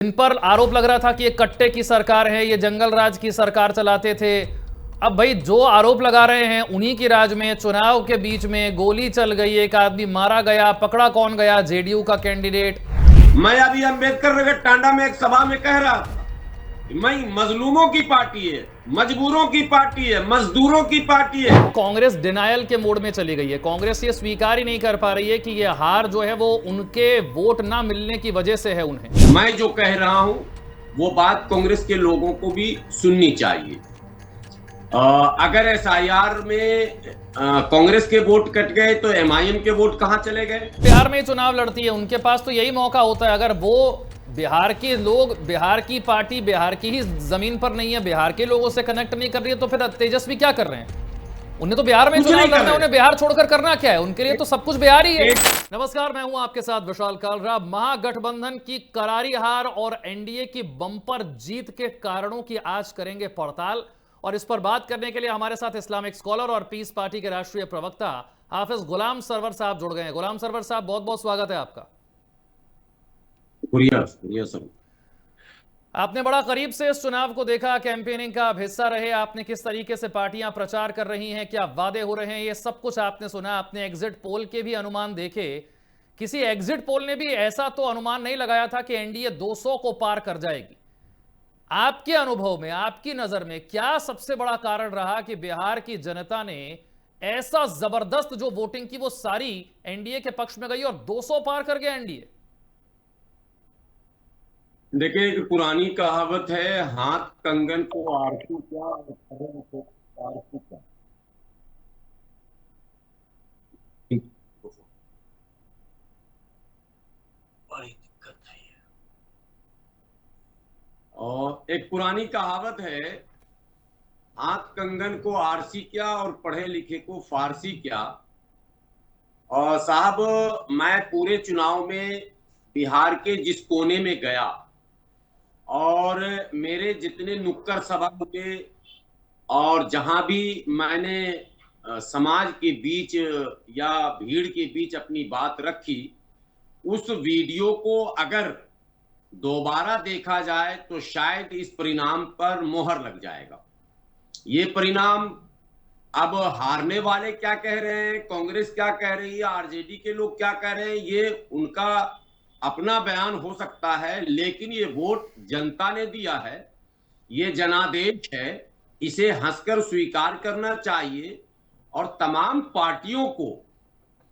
इन पर आरोप लग रहा था कि ये कट्टे की सरकार है, ये जंगल राज की सरकार चलाते थे। अब भाई जो आरोप लगा रहे हैं उन्हीं की राज में चुनाव के बीच में गोली चल गई, एक आदमी मारा गया, पकड़ा कौन गया? जेडीयू का कैंडिडेट। मैं अभी अंबेडकर नगर टांडा में एक सभा में कह रहा था, मैं मजलूमों की पार्टी है, मजबूरों की पार्टी है, मजदूरों की पार्टी है। कांग्रेस डिनायल के मोड में चली गई है। कांग्रेस ये स्वीकार ही नहीं कर पा रही है कि ये हार जो है वो उनके वोट ना मिलने की वजह से है। उन्हें मैं जो कह रहा हूं वो बात कांग्रेस के लोगों को भी सुननी चाहिए। अगर एसआईआर में कांग्रेस के वोट कट गए तो एमआईएम के वोट कहां चले गए? बिहार में चुनाव लड़ती है, उनके पास तो यही मौका होता है। अगर वो बिहार के लोग, बिहार की पार्टी बिहार की ही जमीन पर नहीं है, बिहार के लोगों से कनेक्ट नहीं कर रही है, तो फिर तेजस्वी क्या कर रहे हैं? उन्हें तो बिहार में चुनाव लड़ना है, उन्हें बिहार छोड़कर करना क्या है? उनके लिए तो सब कुछ बिहार ही है। नमस्कार, मैं हूं आपके साथ विशाल कालरा। महागठबंधन की करारी हार और एनडीए की बंपर जीत के कारणों की आज करेंगे पड़ताल, और इस पर बात करने के लिए हमारे साथ इस्लामिक स्कॉलर और पीस पार्टी के राष्ट्रीय प्रवक्ता हाफिज गुलाम सरवर साहब जुड़ गए हैं। गुलाम सरवर साहब, बहुत बहुत स्वागत है आपका। शुक्रिया सर। आपने बड़ा करीब से इस चुनाव को देखा, कैंपेनिंग का आप हिस्सा रहे। आपने किस तरीके से पार्टियां प्रचार कर रही हैं, क्या वादे हो रहे हैं, ये सब कुछ आपने सुना। आपने एग्जिट पोल के भी अनुमान देखे। किसी एग्जिट पोल ने भी ऐसा तो अनुमान नहीं लगाया था कि एनडीए 200 को पार कर जाएगी। आपके अनुभव में, आपकी नजर में क्या सबसे बड़ा कारण रहा कि बिहार की जनता ने ऐसा जबरदस्त जो वोटिंग की वो सारी एनडीए के पक्ष में गई और 200 पार कर गया एनडीए? देखिए, एक पुरानी कहावत है, हाथ कंगन को आरती क्या और कदम को आरती क्या। बड़ी दिक्कत है ये। और एक पुरानी कहावत है, हाथ कंगन को आरसी क्या और पढ़े लिखे को फारसी क्या। और साहब, मैं पूरे चुनाव में बिहार के जिस कोने में गया और मेरे जितने नुक्कड़ सभा हुए और जहां भी मैंने समाज के बीच या भीड़ के बीच अपनी बात रखी, उस वीडियो को अगर दोबारा देखा जाए तो शायद इस परिणाम पर मोहर लग जाएगा। ये परिणाम अब हारने वाले क्या कह रहे हैं, कांग्रेस क्या कह रही है, आरजेडी के लोग क्या कह रहे हैं, ये उनका अपना बयान हो सकता है, लेकिन ये वोट जनता ने दिया है, ये जनादेश है, इसे हंसकर स्वीकार करना चाहिए। और तमाम पार्टियों को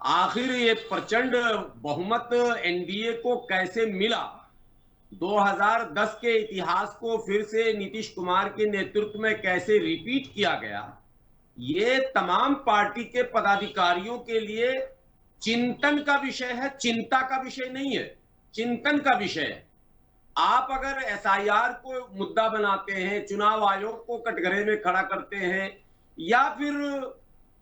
आखिर ये प्रचंड बहुमत एनडीए को कैसे मिला, 2010 के इतिहास को फिर से नीतीश कुमार के नेतृत्व में कैसे रिपीट किया गया, ये तमाम पार्टी के पदाधिकारियों के लिए चिंतन का विषय है, चिंता का विषय नहीं है, चिंतन का विषय है। आप अगर एसआईआर को मुद्दा बनाते हैं, चुनाव आयोग को कटघरे में खड़ा करते हैं, या फिर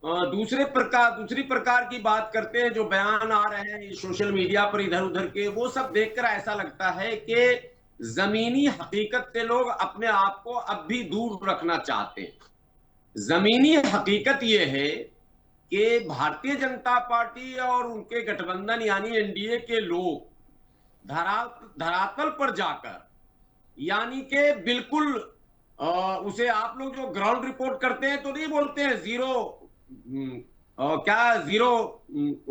दूसरी प्रकार की बात करते हैं, जो बयान आ रहे हैं सोशल मीडिया पर इधर उधर के, वो सब देखकर ऐसा लगता है कि जमीनी हकीकत से लोग अपने आप को अब भी दूर रखना चाहते हैं। जमीनी हकीकत यह है कि भारतीय जनता पार्टी और उनके गठबंधन यानी एनडीए के लोग धरातल पर जाकर, यानी कि बिल्कुल उसे आप लोग जो ग्राउंड रिपोर्ट करते हैं तो नहीं बोलते हैं जीरो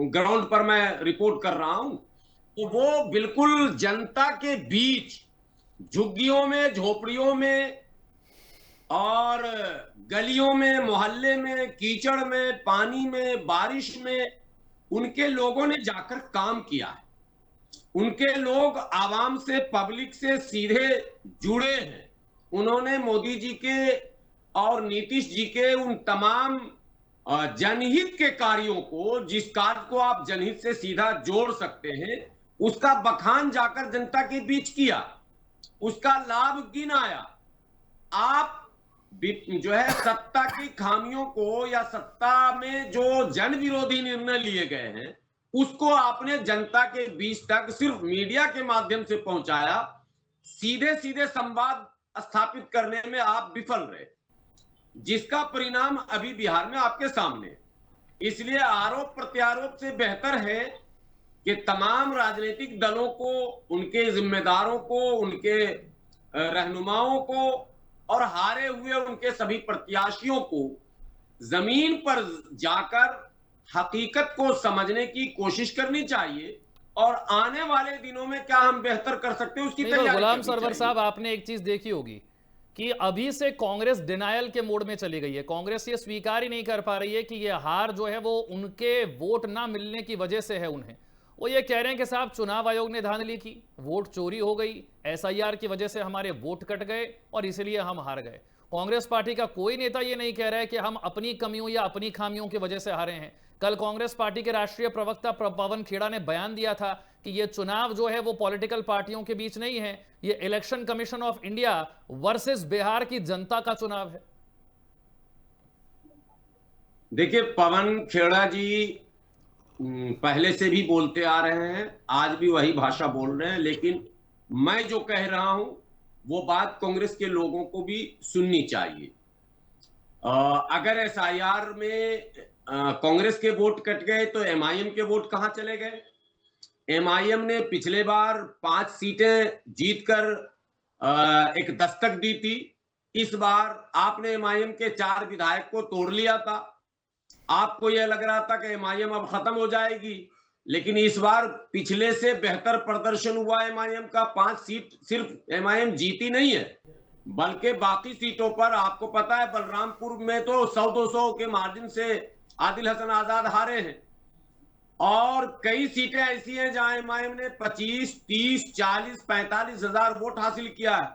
ग्राउंड पर मैं रिपोर्ट कर रहा हूं, तो वो बिल्कुल जनता के बीच झुग्गियों में, झोपड़ियों में और गलियों में, मोहल्ले में, कीचड़ में, पानी में, बारिश में उनके लोगों ने जाकर काम किया है। उनके लोग आवाम से, पब्लिक से सीधे जुड़े हैं। उन्होंने मोदी जी के और नीतीश जी के उन तमाम जनहित के कार्यों को, जिस कार्य को आप जनहित से सीधा जोड़ सकते हैं, उसका बखान जाकर जनता के बीच किया, उसका लाभ गिनाया। आप जो है सत्ता की खामियों को या सत्ता में जो जन विरोधी निर्णय लिए गए हैं उसको आपने जनता के बीच तक सिर्फ मीडिया के माध्यम से पहुंचाया, सीधे सीधे संवाद स्थापित करने में आप विफल रहे, जिसका परिणाम अभी बिहार में आपके सामने। इसलिए आरोप प्रत्यारोप से बेहतर है कि तमाम राजनीतिक दलों को, उनके जिम्मेदारों को, उनके रहनुमाओं को और हारे हुए उनके सभी प्रत्याशियों को जमीन पर जाकर हकीकत को समझने की कोशिश करनी चाहिए और आने वाले दिनों में क्या हम बेहतर कर सकते हैं उसकी तैयारी गुलाम करनी सरवर चाहिए। साहब, आपने एक चीज देखी होगी कि अभी से कांग्रेस डिनायल के मोड में चली गई है। कांग्रेस ये स्वीकार ही नहीं कर पा रही है कि ये हार जो है वो उनके वोट ना मिलने की वजह से है। उन्हें वो ये कह रहे हैं कि साहब चुनाव आयोग ने धांधली की, वोट चोरी हो गई, एसआईआर की वजह से हमारे वोट कट गए और इसलिए हम हार गए। कांग्रेस पार्टी का कोई नेता ये नहीं कह रहा है कि हम अपनी कमियों या अपनी खामियों की वजह से हारे हैं। कल कांग्रेस पार्टी के राष्ट्रीय प्रवक्ता पवन खेड़ा ने बयान दिया था कि ये चुनाव जो है वो पॉलिटिकल पार्टियों के बीच नहीं है, ये election commission of India versus Bihar की जनता का चुनाव है। देखिए, पवन खेड़ा जी पहले से भी बोलते आ रहे हैं, आज भी वही भाषा बोल रहे हैं, लेकिन मैं जो कह रहा हूं वो बात कांग्रेस के लोगों को भी सुननी चाहिए। अगर एसआईआर में कांग्रेस के वोट कट गए तो एमआईएम के वोट कहां चले गए? एमआईएम ने पिछले बार 5 सीटें जीतकर एक दस्तक दी थी। इस बार आपने एमआईएम के 4 विधायक को तोड़ लिया था। आपको यह लग रहा था कि एमआईएम अब खत्म हो जाएगी, लेकिन इस बार पिछले से बेहतर प्रदर्शन हुआ एमआईएम का। 5 सीट सिर्फ एमआईएम जीती नहीं है, बल्कि बाकी सीटों पर आपको पता है बलरामपुर में तो 100-200 के मार्जिन से आदिल हसन आजाद हारे हैं, और कई सीटें ऐसी हैं जहां एमआईएम ने 25, 30, 40, 45 हजार वोट हासिल किया है।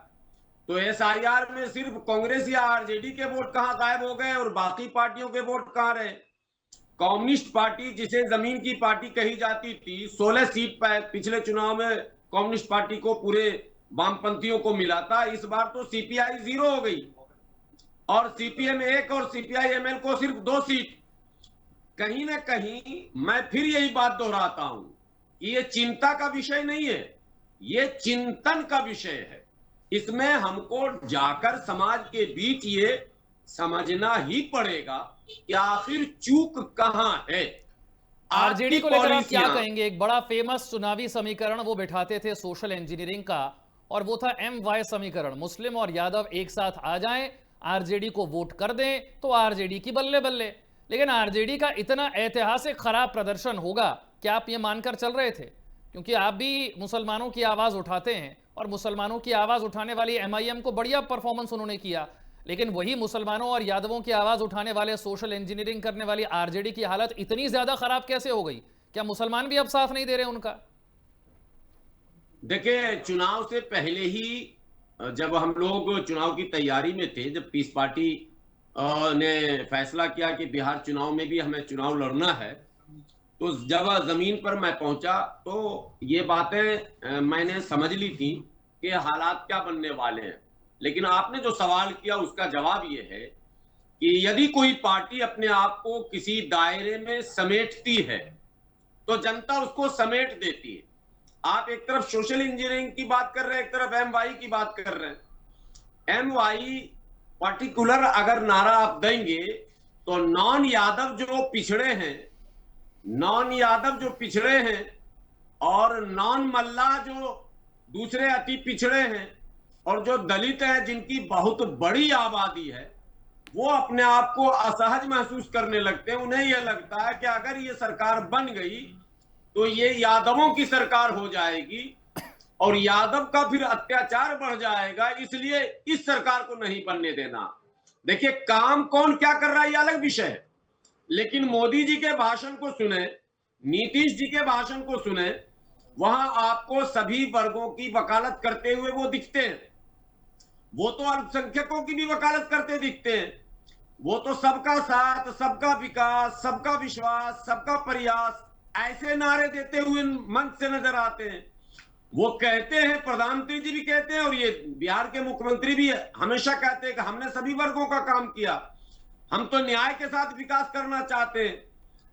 तो एसआईआर में सिर्फ कांग्रेस या आरजेडी के वोट कहां गायब हो गए और बाकी पार्टियों के वोट कहां रहे? कम्युनिस्ट पार्टी, जिसे जमीन की पार्टी कही जाती थी, 16 सीट पर पिछले चुनाव में कम्युनिस्ट पार्टी को पूरे वामपंथियों को मिला था। इस बार तो सीपीआई 0 हो गई और सीपीएम 1 और सीपीआई-एमएल को सिर्फ 2 सीट। कहीं ना कहीं मैं फिर यही बात दोहराता हूं कि ये चिंता का विषय नहीं है, ये चिंतन का विषय है। इसमें हमको जाकर समाज के बीच ये समझना ही पड़ेगा कि आखिर चूक कहां है। आरजेडी को लेकर आप क्या कहेंगे? एक बड़ा फेमस चुनावी समीकरण वो बिठाते थे सोशल इंजीनियरिंग का, और वो था MY समीकरण। मुस्लिम और यादव एक साथ आ जाएं, आरजेडी को वोट कर दें तो आरजेडी की बल्ले बल्ले। लेकिन आरजेडी का इतना ऐतिहासिक खराब प्रदर्शन होगा, क्या आप ये मानकर चल रहे थे? क्योंकि आप भी मुसलमानों की आवाज उठाते हैं और मुसलमानों की आवाज उठाने वाली एमआईएम को बढ़िया परफॉर्मेंस उन्होंने किया, लेकिन वही मुसलमानों और यादवों की आवाज उठाने वाले सोशल इंजीनियरिंग करने वाली आरजेडी की हालत इतनी ज्यादा खराब कैसे हो गई? क्या मुसलमान भी अब साथ नहीं दे रहे उनका? देखिए, चुनाव से पहले ही जब हम लोग चुनाव की तैयारी में थे, जब पीस पार्टी ने फैसला किया कि बिहार चुनाव में भी हमें चुनाव लड़ना है, तो जब जमीन पर मैं पहुंचा तो ये बातें मैंने समझ ली थी कि हालात क्या बनने वाले हैं। लेकिन आपने जो सवाल किया उसका जवाब ये है कि यदि कोई पार्टी अपने आप को किसी दायरे में समेटती है तो जनता उसको समेट देती है। आप एक तरफ सोशल इंजीनियरिंग की बात कर रहे हैं, एक तरफ MY की बात कर रहे हैं। MY पर्टिकुलर अगर नारा आप देंगे तो नॉन यादव जो पिछड़े हैं और नॉन मल्ला जो दूसरे अति पिछड़े हैं और जो दलित हैं जिनकी बहुत बड़ी आबादी है, वो अपने आप को असहज महसूस करने लगते हैं। उन्हें यह लगता है कि अगर ये सरकार बन गई तो ये यादवों की सरकार हो जाएगी और यादव का फिर अत्याचार बढ़ जाएगा, इसलिए इस सरकार को नहीं बनने देना। देखिए, काम कौन क्या कर रहा है ये अलग विषय है, लेकिन मोदी जी के भाषण को सुने, नीतीश जी के भाषण को सुने, वहां आपको सभी वर्गों की वकालत करते हुए वो दिखते हैं। वो तो अल्पसंख्यकों की भी वकालत करते दिखते हैं। वो तो सबका साथ, सबका विकास, सबका विश्वास, सबका प्रयास ऐसे नारे देते हुए मंच से नजर आते हैं। वो कहते हैं, प्रधानमंत्री जी भी कहते हैं और ये बिहार के मुख्यमंत्री भी हमेशा कहते हैं कि हमने सभी वर्गों का काम किया, हम तो न्याय के साथ विकास करना चाहते हैं।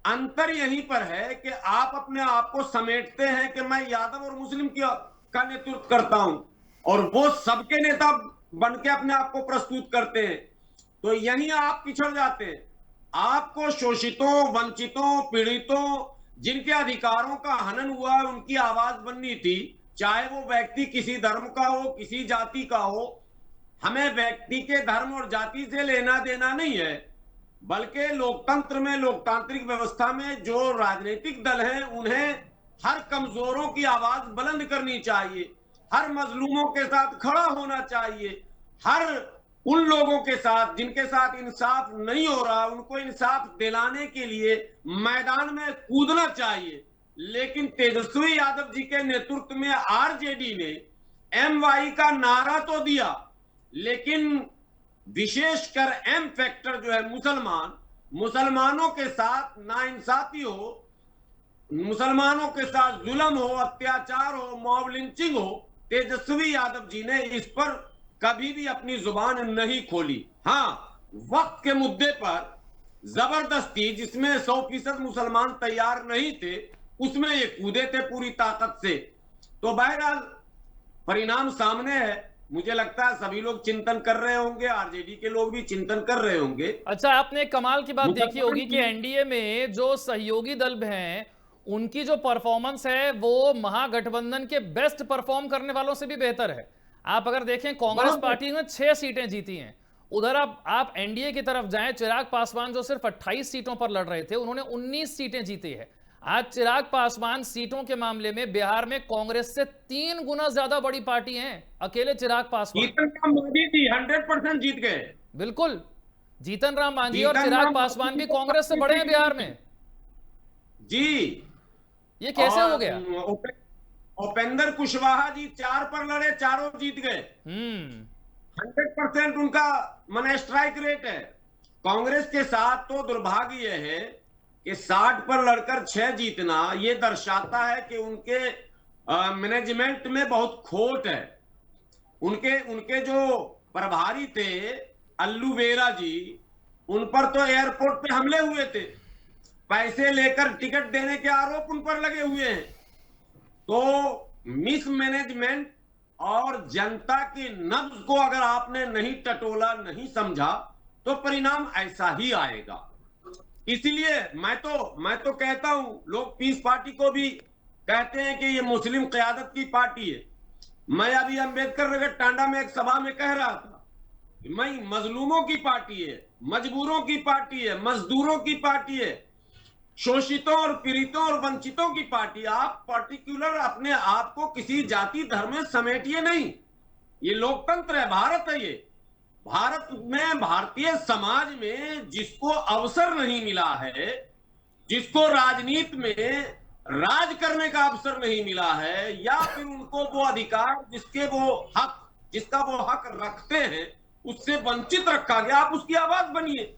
अंतर यहीं पर है कि आप अपने आप को समेटते हैं कि मैं यादव और मुस्लिम का नेतृत्व करता हूं और वो सबके नेता बन के अपने आप को प्रस्तुत करते हैं। तो यहीं आप पिछड़ जाते हैं। आपको शोषितों, वंचितों, पीड़ितों, जिनके अधिकारों का हनन हुआ है, उनकी आवाज बननी थी, चाहे वो व्यक्ति किसी धर्म का हो, किसी जाति का हो। हमें व्यक्ति के धर्म और जाति से लेना देना नहीं है, बल्कि लोकतंत्र में, लोकतांत्रिक व्यवस्था में जो राजनीतिक दल हैं, उन्हें हर कमजोरों की आवाज बुलंद करनी चाहिए, हर मजलूमों के साथ खड़ा होना चाहिए, हर उन लोगों के साथ जिनके साथ इंसाफ नहीं हो रहा, उनको इंसाफ दिलाने के लिए मैदान में कूदना चाहिए। लेकिन तेजस्वी यादव जी के नेतृत्व में आरजेडी ने MY का नारा तो दिया, लेकिन विशेषकर M फैक्टर जो है मुसलमानों के साथ नाइंसाफी हो, मुसलमानों के साथ जुल्म हो, अत्याचार हो, मॉब लिंचिंग हो, तेजस्वी यादव जी ने इस पर कभी भी अपनी जुबान नहीं खोली। हाँ, वक्त के मुद्दे पर जबरदस्ती, जिसमें 100% मुसलमान तैयार नहीं थे, उसमें ये कूदे थे पूरी ताकत से। तो बहरहाल परिणाम सामने है। मुझे लगता है सभी लोग चिंतन कर रहे होंगे, आरजेडी के लोग भी चिंतन कर रहे होंगे। अच्छा, आपने कमाल की बात देखी होगी कि एनडीए में जो सहयोगी दल हैं, उनकी जो परफॉर्मेंस है वो महागठबंधन के बेस्ट परफॉर्म करने वालों से भी बेहतर है। आप अगर देखें, कांग्रेस पार्टी ने 6 सीटें जीती हैं। उधर आप एनडीए की तरफ जाएं, चिराग पासवान जो सिर्फ 28 सीटों पर लड़ रहे थे, उन्होंने 19 सीटें जीती है। आज चिराग पासवान सीटों के मामले में बिहार में कांग्रेस से 3 गुना ज्यादा बड़ी पार्टी है। अकेले चिराग पासवान 100% जीत गए। बिल्कुल, जीतन राम मांझी और चिराग पासवान भी कांग्रेस से बड़े हैं बिहार में जी। ये कैसे हो गया? उपेंद्र कुशवाहा जी 4 पर लड़े, चारों जीत गए। 100% उनका मन स्ट्राइक रेट है। कांग्रेस के साथ तो दुर्भाग्य यह है कि 60 पर लड़कर 6 जीतना, ये दर्शाता है कि उनके मैनेजमेंट में बहुत खोट है। उनके जो प्रभारी थे अल्लू वेरा जी, उन पर तो एयरपोर्ट पे हमले हुए थे, पैसे लेकर टिकट देने के आरोप उन पर लगे हुए हैं। तो मिसमैनेजमेंट और जनता की नब्ज को अगर आपने नहीं टटोला, नहीं समझा, तो परिणाम ऐसा ही आएगा। इसलिए मैं तो कहता हूं, लोग पीस पार्टी को भी कहते हैं कि ये मुस्लिम क़यादत की पार्टी है। मैं अभी अंबेडकर नगर टांडा में एक सभा में कह रहा था कि मैं मजलूमों की पार्टी है, मजबूरों की पार्टी है, मजदूरों की पार्टी है, शोषितों और पीड़ितों और वंचितों की पार्टी। आप पर्टिकुलर अपने आप को किसी जाति धर्म में समेटिए नहीं। ये लोकतंत्र है, भारत है। ये भारत में, भारतीय समाज में जिसको अवसर नहीं मिला है, जिसको राजनीति में राज करने का अवसर नहीं मिला है, या फिर उनको वो अधिकार जिसका वो हक रखते हैं, उससे वंचित रखा गया, आप उसकी आवाज बनिए,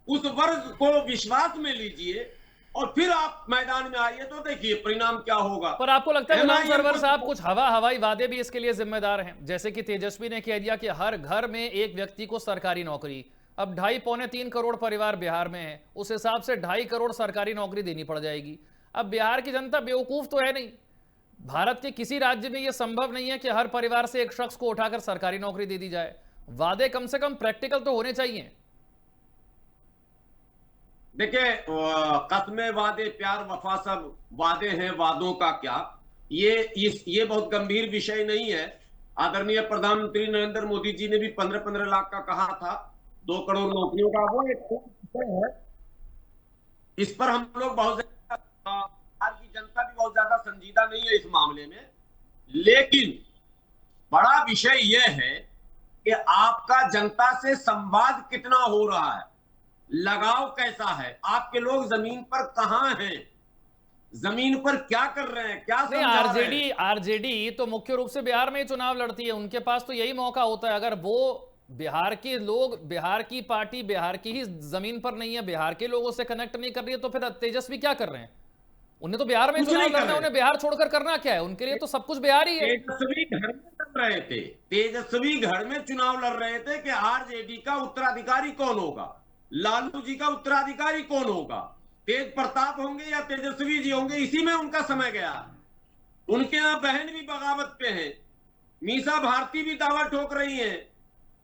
उस वर्ग को विश्वास में लीजिए और फिर आप मैदान में आइए, तो देखिए परिणाम क्या होगा। पर आपको लगता है गुलाम सरवर साहब कुछ हवाई वादे भी इसके लिए जिम्मेदार हैं? जैसे कि तेजस्वी ने कह दिया कि हर घर में एक व्यक्ति को सरकारी नौकरी। अब 2.5-3 करोड़ परिवार बिहार में है, उस हिसाब से 2.5 करोड़ सरकारी नौकरी देनी पड़ जाएगी। अब बिहार की जनता बेवकूफ तो है नहीं। भारत के किसी राज्य में यह संभव नहीं है कि हर परिवार से एक शख्स को उठाकर सरकारी नौकरी दे दी जाए। वादे कम से कम प्रैक्टिकल तो होने चाहिए। देखिए, कस्में, वादे, प्यार, वफा सब वादे हैं, वादों का क्या, ये बहुत गंभीर विषय नहीं है। आदरणीय प्रधानमंत्री नरेंद्र मोदी जी ने भी 15-15 लाख का कहा था, 2 करोड़ नौकरियों का, वो एक विषय है। इस पर हम लोग बहुत ज्यादा, आज की जनता भी बहुत ज्यादा संजीदा नहीं है इस मामले में। लेकिन बड़ा विषय यह है कि आपका जनता से संवाद कितना हो रहा है, लगाव कैसा है, आपके लोग जमीन पर कहां हैं, जमीन पर क्या कर रहे हैं, क्या समझा रहे हैं। आरजेडी तो मुख्य रूप से बिहार में ही चुनाव लड़ती है, उनके पास तो यही मौका होता है। अगर वो बिहार के लोग, बिहार की पार्टी बिहार की ही जमीन पर नहीं है, बिहार के लोगों से कनेक्ट नहीं कर रही है, तो फिर तेजस्वी क्या कर रहे हैं? उन्हें तो बिहार में चुनाव लड़ना है, उन्हें बिहार छोड़कर करना क्या है? उनके लिए तो सब कुछ बिहार ही है। तेजस्वी घर में लड़ रहे थे, तेजस्वी घर में चुनाव लड़ रहे थे कि आरजेडी का उत्तराधिकारी कौन होगा, लालू जी का उत्तराधिकारी कौन होगा, तेज प्रताप होंगे या तेजस्वी जी होंगे। इसी में उनका समय गया। उनके यहां बहन भी बगावत पे है, मीसा भारती भी दावा ठोक रही है।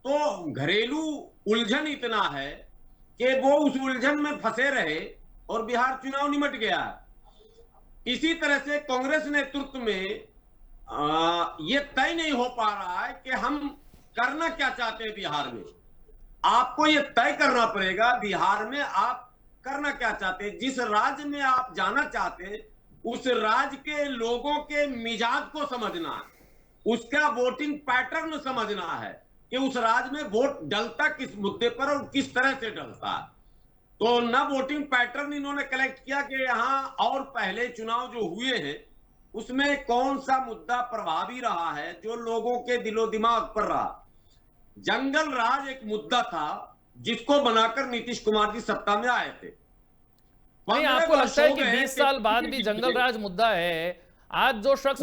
तो घरेलू उलझन इतना है कि वो उस उलझन में फंसे रहे और बिहार चुनाव निमट गया। इसी तरह से कांग्रेस नेतृत्व में ये तय नहीं हो पा रहा है कि हम करना क्या चाहते हैं बिहार में। आपको ये तय करना पड़ेगा बिहार में आप करना क्या चाहते हैं। जिस राज्य में आप जाना चाहते हैं उस राज्य के लोगों के मिजाज को समझना है, उसका वोटिंग पैटर्न समझना है कि उस राज्य में वोट डलता किस मुद्दे पर और किस तरह से डलता है। तो न वोटिंग पैटर्न इन्होंने कलेक्ट किया कि यहां और पहले चुनाव जो हुए हैं उसमें कौन सा मुद्दा प्रभावी रहा है जो लोगों के दिलो दिमाग पर रहा। जंगल राज एक मुद्दा था जिसको बनाकर नीतीश कुमार जी सत्ता में आए थे। नहीं, आपको लगता है कि 20 साल बाद भी जंगल राज मुद्दा है? आज जो शख्स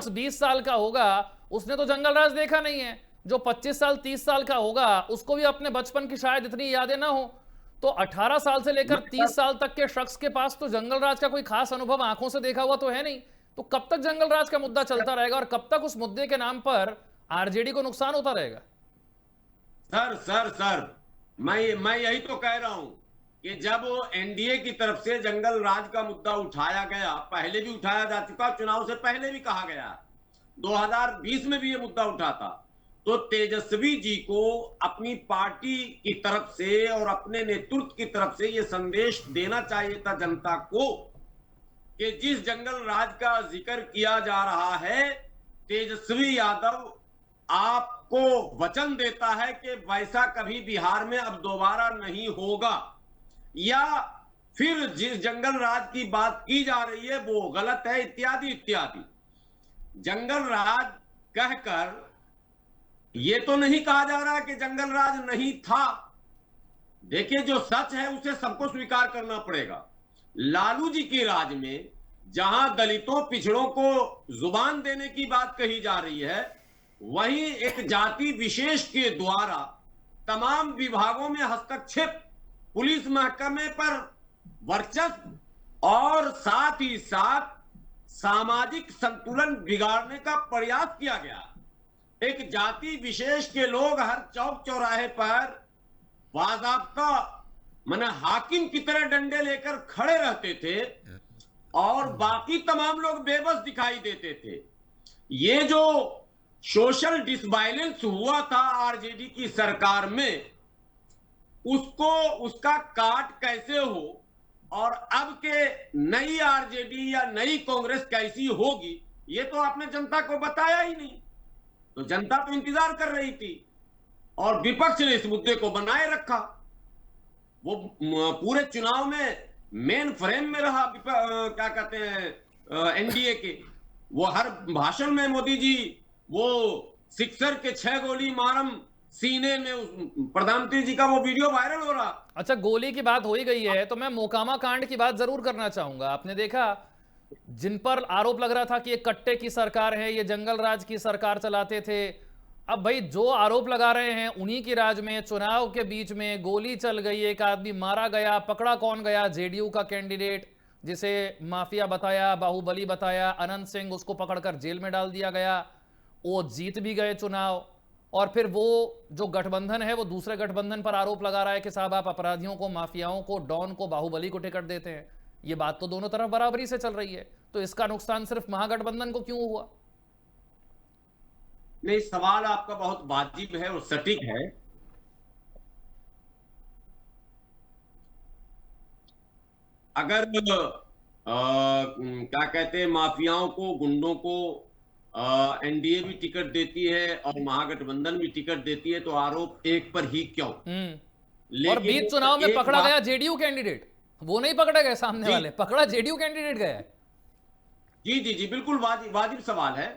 20 साल का होगा उसने तो जंगल राज देखा नहीं है। जो 25 साल 30 साल का होगा उसको भी अपने बचपन की शायद इतनी यादें ना हो। तो 18 साल से लेकर 30 साल तक के शख्स के पास तो जंगल राज का कोई खास अनुभव आंखों से देखा हुआ तो है नहीं। तो कब तक जंगल राज का मुद्दा चलता रहेगा और कब तक उस मुद्दे के नाम पर आरजेडी को नुकसान होता रहेगा? सर मैं यही तो कह रहा हूं कि जब एनडीए की तरफ से जंगल राज का मुद्दा उठाया गया, पहले भी उठाया जा चुका, चुनाव से पहले भी कहा गया, 2020 में भी ये मुद्दा उठा था, तो तेजस्वी जी को अपनी पार्टी की तरफ से और अपने नेतृत्व की तरफ से ये संदेश देना चाहिए था जनता को कि जिस जंगल राज का जिक्र किया जा रहा है, तेजस्वी यादव आपको वचन देता है कि वैसा कभी बिहार में अब दोबारा नहीं होगा, या फिर जिस जंगल राज की बात की जा रही है वो गलत है, इत्यादि इत्यादि। जंगल राज कहकर ये तो नहीं कहा जा रहा कि जंगल राज नहीं था। देखिए, जो सच है उसे सबको स्वीकार करना पड़ेगा। लालू जी के राज में जहां दलितों पिछड़ों को जुबान देने की बात कही जा रही है, वहीं एक जाति विशेष के द्वारा तमाम विभागों में हस्तक्षेप, पुलिस महकमे पर वर्चस्व और साथ ही साथ सामाजिक संतुलन बिगाड़ने का प्रयास किया गया। एक जाति विशेष के लोग हर चौक चौराहे पर बाज़ाब्ता माने हाकिम की तरह डंडे लेकर खड़े रहते थे और बाकी तमाम लोग बेबस दिखाई देते थे। ये जो सोशल डिसबाइलेंस हुआ था आरजेडी की सरकार में, उसका काट कैसे हो और अब के नई आरजेडी या नई कांग्रेस कैसी होगी, ये तो आपने जनता को बताया ही नहीं। तो जनता तो इंतजार कर रही थी और विपक्ष ने इस मुद्दे को बनाए रखा। वो पूरे चुनाव में मेन फ्रेम में रहा, क्या कहते हैं, एनडीए के। वो हर भाषण में मोदी जी वो सिक्सर के 6 गोली मारम सीने में, प्रधानमंत्री जी का वो वीडियो वायरल हो रहा। अच्छा, गोली की बात हो ही गई है तो मैं मोकामा कांड की बात जरूर करना चाहूंगा। आपने देखा जिन पर आरोप लग रहा था कि ये कट्टे की सरकार है, ये जंगल राज की सरकार चलाते थे, अब भाई जो आरोप लगा रहे हैं उन्हीं के राज में चुनाव के बीच में गोली चल गई, एक आदमी मारा गया। पकड़ा कौन गया? जेडीयू का कैंडिडेट जिसे माफिया बताया, बाहुबली बताया, अनंत सिंह, उसको पकड़कर जेल में डाल दिया गया। वो जीत भी गए चुनाव। और फिर वो जो गठबंधन है वो दूसरे गठबंधन पर आरोप लगा रहा है कि साहब आप अपराधियों को, माफियाओं को, डॉन को, बाहुबली को टिकट देते हैं। ये बात तो दोनों तरफ बराबरी से चल रही है, तो इसका नुकसान सिर्फ महागठबंधन को क्यों हुआ? नहीं, सवाल आपका बहुत वाजिब है और सटीक है। अगर क्या कहते हैं, माफियाओं को, गुंडों को एनडीए भी टिकट देती है और महागठबंधन भी टिकट देती है, तो आरोप एक पर ही क्यों? और बीच चुनाव में पकड़ा गया जेडीयू कैंडिडेट, वो नहीं पकड़े गए सामने वाले, पकड़ा जेडीयू कैंडिडेट गया। जी, बिल्कुल वाजिब सवाल है।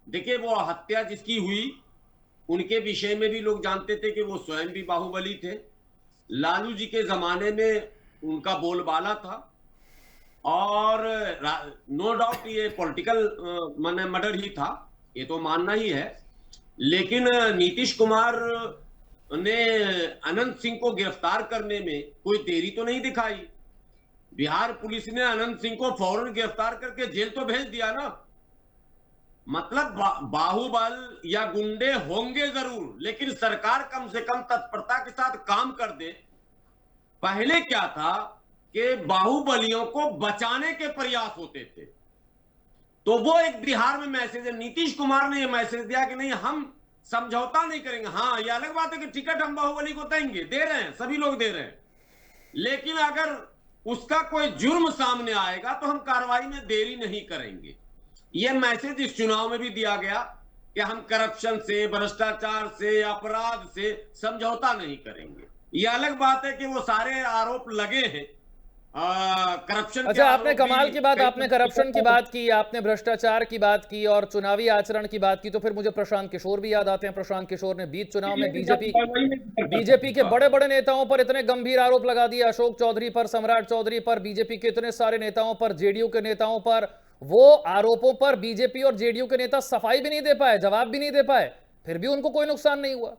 देखिए, वो हत्या जिसकी हुई उनके विषय में भी लोग जानते थे कि वो स्वयं भी बाहुबली थे। लालू जी के जमाने में उनका बोलबाला था और नो डाउट ये पॉलिटिकल माने मर्डर ही था, ये तो मानना ही है। लेकिन नीतीश कुमार ने अनंत सिंह को गिरफ्तार करने में कोई देरी तो नहीं दिखाई। बिहार पुलिस ने अनंत सिंह को फौरन गिरफ्तार करके जेल तो भेज दिया ना। मतलब बाहुबल या गुंडे होंगे जरूर, लेकिन सरकार कम से कम तत्परता के साथ काम कर दे। पहले क्या था कि बाहुबलियों को बचाने के प्रयास होते थे। तो वो एक बिहार में मैसेज है। नीतीश कुमार ने ये मैसेज दिया कि नहीं, हम समझौता नहीं करेंगे। हाँ, ये अलग बात है कि टिकट हम बाहुबली को देंगे, दे रहे हैं, सभी लोग दे रहे हैं, लेकिन अगर उसका कोई जुर्म सामने आएगा तो हम कार्रवाई में देरी नहीं करेंगे। ये मैसेज इस चुनाव में भी दिया गया कि हम करप्शन से, भ्रष्टाचार से, अपराध से समझौता नहीं करेंगे। ये अलग बात है कि वो सारे आरोप लगे हैं करप्शन। अच्छा, आपने कमाल की बात, आपने करप्शन की बात की, आपने भ्रष्टाचार की बात की और चुनावी आचरण की बात की, तो फिर मुझे प्रशांत किशोर भी याद आते हैं। प्रशांत किशोर ने बीच चुनाव में बीजेपी के बड़े बड़े नेताओं पर इतने गंभीर आरोप लगा दिए, अशोक चौधरी पर, सम्राट चौधरी पर, बीजेपी के इतने सारे नेताओं पर, जेडीयू के नेताओं पर। वो आरोपों पर बीजेपी और जेडीयू के नेता सफाई भी नहीं दे पाए, जवाब भी नहीं दे पाए, फिर भी उनको कोई नुकसान नहीं हुआ।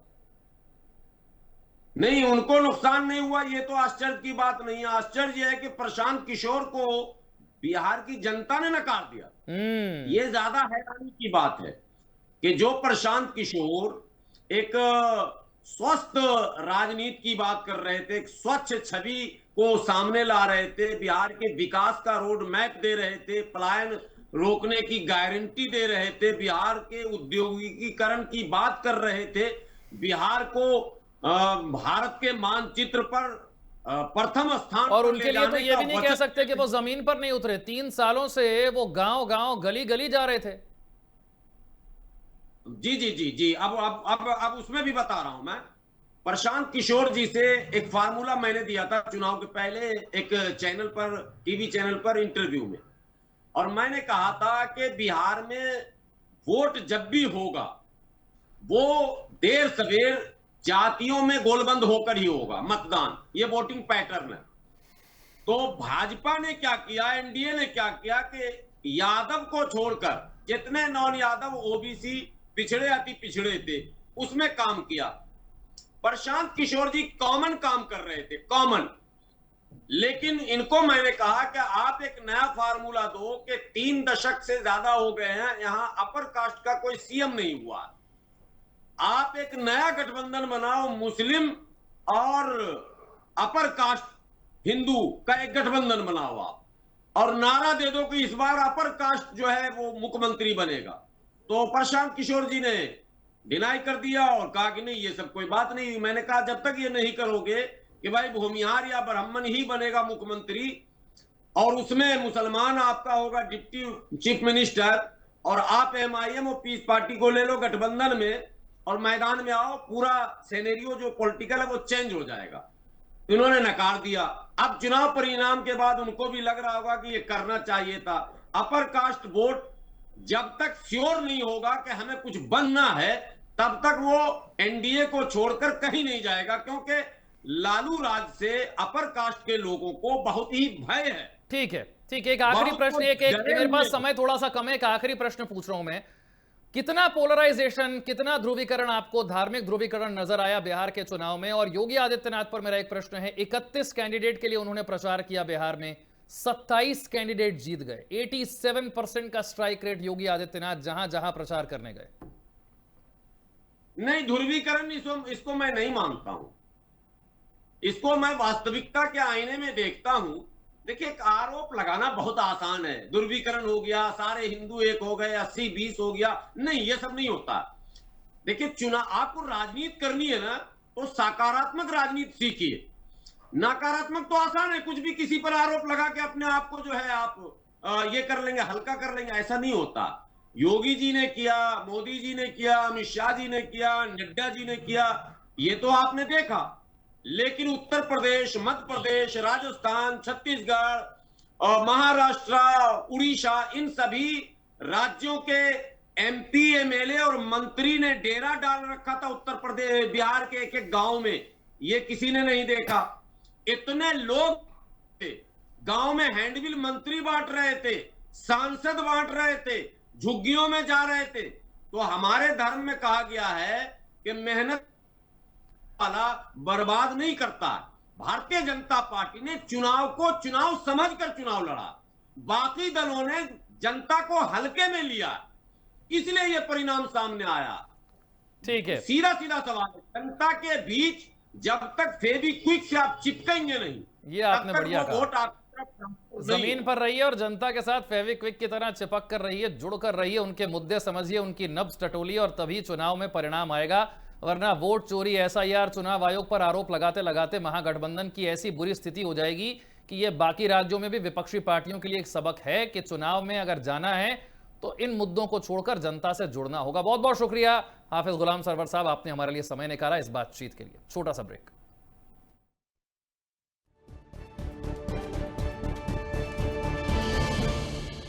नहीं, उनको नुकसान नहीं हुआ, ये तो आश्चर्य की बात नहीं है। आश्चर्य है कि प्रशांत किशोर को बिहार की जनता ने नकार दिया। ये ज्यादा हैरानी की बात है कि जो प्रशांत किशोर एक स्वस्थ राजनीति की बात कर रहे थे, एक स्वच्छ छवि को सामने ला रहे थे, बिहार के विकास का रोड मैप दे रहे थे, पलायन रोकने की गारंटी दे रहे थे, बिहार के औद्योगिकीकरण की बात कर रहे थे, बिहार को भारत के मानचित्र पर प्रथम स्थान और उनके लिए तो ये भी नहीं कह सकते कि वो जमीन पर नहीं उतरे। 3 सालों से वो गांव गांव गली गली जा रहे थे। जी जी जी जी, अब उसमें भी बता रहा हूं मैं। प्रशांत किशोर जी से एक फार्मूला मैंने दिया था चुनाव के पहले एक चैनल पर, टीवी चैनल पर इंटरव्यू में, और मैंने कहा था कि बिहार में वोट जब भी होगा वो देर सवेर जातियों में गोलबंद होकर ही होगा मतदान। ये वोटिंग पैटर्न है। तो भाजपा ने क्या किया, एनडीए ने क्या किया कि यादव को छोड़कर जितने नॉन यादव, ओबीसी, पिछड़े अति पिछड़े थे, उसमें काम किया। प्रशांत किशोर जी कॉमन काम कर रहे थे, कॉमन। लेकिन इनको मैंने कहा कि आप एक नया फार्मूला दो कि 3 दशक से ज्यादा हो गए हैं, यहां अपर कास्ट का कोई सीएम नहीं हुआ। आप एक नया गठबंधन बनाओ, मुस्लिम और अपर कास्ट हिंदू का एक गठबंधन बनाओ आप, और नारा दे दो कि इस बार अपर कास्ट जो है वो मुख्यमंत्री बनेगा। तो प्रशांत किशोर जी ने डिनाई कर दिया और कहा कि नहीं, ये सब कोई बात नहीं। मैंने कहा जब तक ये नहीं करोगे कि भाई भूमिहार या ब्राह्मण ही बनेगा मुख्यमंत्री और उसमें मुसलमान आपका होगा डिप्टी चीफ मिनिस्टर, और आप एमआईएम और पीस पार्टी को ले लो गठबंधन में और मैदान में आओ, पूरा सिनेरियो जो पॉलिटिकल है वो चेंज हो जाएगा। इन्होंने नकार दिया। अब चुनाव परिणाम के बाद उनको भी लग रहा होगा कि ये करना चाहिए था। अपर कास्ट वोट जब तक श्योर नहीं होगा कि हमें कुछ बनना है, तब तक वो एनडीए को छोड़कर कहीं नहीं जाएगा, क्योंकि लालू राज से अपर कास्ट के लोगों को बहुत ही भय है। ठीक है, ठीक है। एक आखिरी प्रश्न, एक मेरे पास समय थोड़ा सा कम है, एक आखिरी प्रश्न पूछ रहा हूं मैं। कितना पोलराइजेशन, कितना ध्रुवीकरण आपको, धार्मिक ध्रुवीकरण नजर आया बिहार के चुनाव में? और योगी आदित्यनाथ पर मेरा एक प्रश्न है। 31 कैंडिडेट के लिए उन्होंने प्रचार किया बिहार में, 27 कैंडिडेट जीत गए, 87% का स्ट्राइक रेट योगी आदित्यनाथ जहां जहां प्रचार करने गए। नहीं, ध्रुवीकरण इसको मैं नहीं मानता हूं। इसको मैं वास्तविकता के आईने में देखता हूं। देखिए, एक आरोप लगाना बहुत आसान है, ध्रुवीकरण हो गया, सारे हिंदू एक हो गए, 80-20 हो गया। नहीं, ये सब नहीं होता। देखिए, चुनाव आपको राजनीति करनी है ना, तो सकारात्मक राजनीति सीखिए। नकारात्मक तो आसान है, कुछ भी किसी पर आरोप लगा के अपने आप को जो है आप ये कर लेंगे, हल्का कर लेंगे, ऐसा नहीं होता। योगी जी ने किया, मोदी जी ने किया, अमित शाह जी ने किया, नड्डा जी ने किया, ये तो आपने देखा। लेकिन उत्तर प्रदेश, मध्य प्रदेश, राजस्थान, छत्तीसगढ़, महाराष्ट्र, उड़ीसा, इन सभी राज्यों के एमपी, एमएलए और मंत्री ने डेरा डाल रखा था उत्तर प्रदेश, बिहार के एक एक गांव में। ये किसी ने नहीं देखा। इतने लोग गांव में हैंडबिल मंत्री बांट रहे थे, सांसद बांट रहे थे, झुग्गियों में जा रहे थे। तो हमारे धर्म में कहा गया है कि मेहनत वाला बर्बाद नहीं करता। भारतीय जनता पार्टी ने चुनाव को चुनाव समझकर चुनाव लड़ा, बाकी दलों ने जनता को हल्के में लिया, इसलिए यह परिणाम सामने आया। ठीक है, सीधा सीधा सवाल है, जनता के बीच जब तक फेविक्विक से आप चिपकेंगे नहीं, ये आपने तब तक बढ़िया वो कहा। वोट आपकी तरफ ट्रांसफर नहीं जमीन पर रहिए और जनता के साथ फेविक्विक की तरह चिपक कर रहिए, जुड़ कर रहिए, उनके मुद्दे समझिए, उनकी नब्ज टटोलिए और तभी चुनाव में परिणाम आएगा। वरना वोट चोरी, एसआईआर, चुनाव आयोग पर आरोप लगाते लगाते महागठबंधन की ऐसी बुरी स्थिति हो जाएगी कि ये बाकी राज्यों में भी विपक्षी पार्टियों के लिए एक सबक है कि चुनाव में अगर जाना है तो इन मुद्दों को छोड़कर जनता से जुड़ना होगा। बहुत बहुत शुक्रिया हाफिज गुलाम सरवर साहब, आपने हमारे लिए समय निकाला इस बातचीत के लिए। छोटा सा ब्रेक।